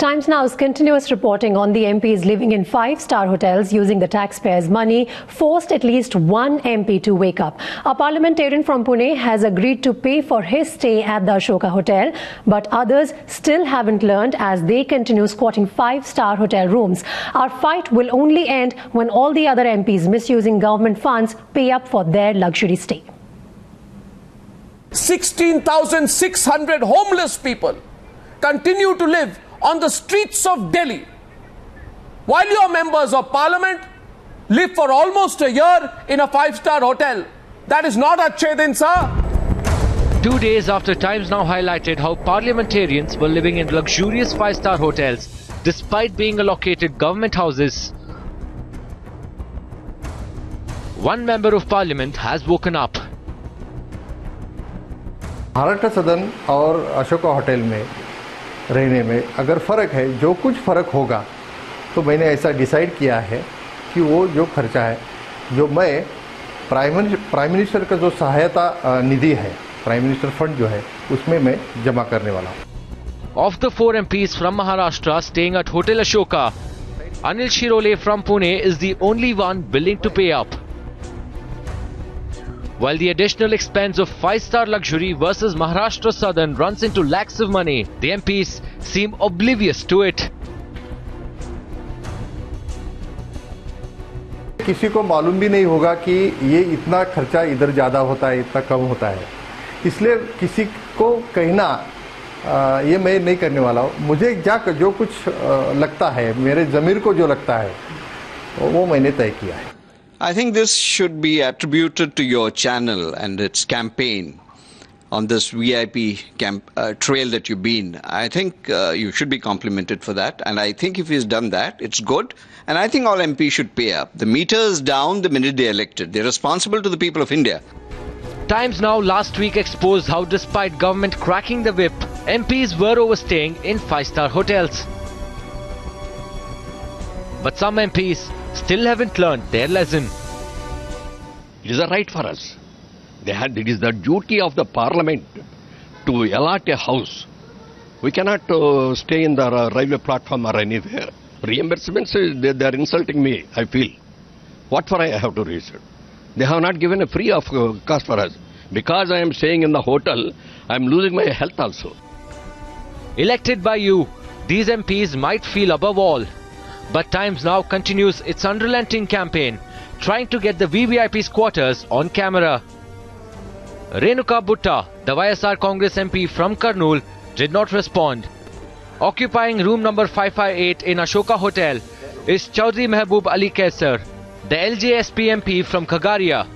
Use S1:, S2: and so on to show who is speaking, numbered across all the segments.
S1: Times Now's continuous reporting on the MPs living in five-star hotels using the taxpayers' money forced at least one MP to wake up. A parliamentarian from Pune has agreed to pay for his stay at the Ashoka Hotel, but others still haven't learned as they continue squatting five-star hotel rooms. Our fight will only end when all the other MPs misusing government funds pay up for their luxury stay.
S2: 16,600 homeless people continue to live on the streets of Delhi, while your members of parliament live for almost a year in a five-star hotel. That is not Achhe Din, sir.
S3: 2 days after Times Now highlighted how parliamentarians were living in luxurious five-star hotels despite being allocated government houses, one member of parliament has woken up.
S4: Maharashtra सदन और Ashoka hotel में रहने में अगर फ़र्क है, जो कुछ फ़र्क होगा, तो मैंने ऐसा डिसाइड किया है कि वो जो खर्चा है, जो मैं प्राइम मिनिस्टर का जो सहायता निधि है, प्राइम मिनिस्टर फंड जो है, उसमें मैं जमा करने वाला हूँ.
S3: Of the 4 MPs from Maharashtra staying at Hotel Ashoka, Anil Shirole from Pune is the only one willing to pay up. While the additional expense of five-star luxury versus Maharashtra Southern runs into lakhs of money, the MPs seem oblivious to it.
S4: किसी को मालूम भी नहीं होगा कि ये इतना खर्चा इधर ज़्यादा होता है, इतना कम होता है. इसलिए किसी को कहना ये मैं नहीं करने वाला हूँ. मुझे जो कुछ लगता है, मेरे ज़मीर को जो लगता है, वो मैंने तय किया है.
S5: I think this should be attributed to your channel and its campaign on this VIP trail that you've been. I think you should be complimented for that, and I think if he's done that, it's good. And I think all MPs should pay up. The meter is down the minute they're elected. They're responsible to the people of India.
S3: Times Now last week exposed how despite government cracking the whip, MPs were overstaying in five-star hotels. But some MPs still haven't learned their lesson.
S6: It is a right for us. It is the duty of the parliament to allot a house. We cannot stay in the railway platform or anywhere. Reimbursements, they are insulting me, I feel. What for I have to reason? They have not given a free of cost for us. Because I am staying in the hotel, I am losing my health also.
S3: Elected by you, these MPs might feel above all. But Times Now continues its unrelenting campaign, trying to get the VVIP squatters on camera. Renuka Bhutta, the YSR Congress MP from Kurnool, did not respond. Occupying room number 558 in Ashoka Hotel is Chaudhry Mehboob Ali Kaisar, the LJSP MP from Khagaria.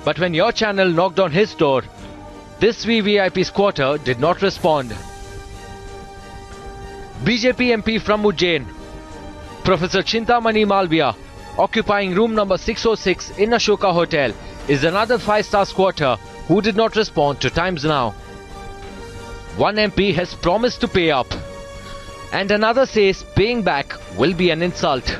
S3: But when your channel knocked on his door, this VVIP squatter did not respond. BJP MP from Ujjain, Professor Chintamani Malviya, occupying room number 606 in Ashoka Hotel, is another five-star squatter who did not respond to Times Now. One MP has promised to pay up, and another says paying back will be an insult.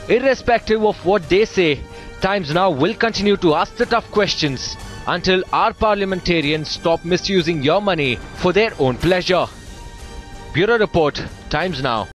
S3: Irrespective of what they say, Times Now will continue to ask the tough questions until our parliamentarians stop misusing your money for their own pleasure. Bureau Report, Times Now.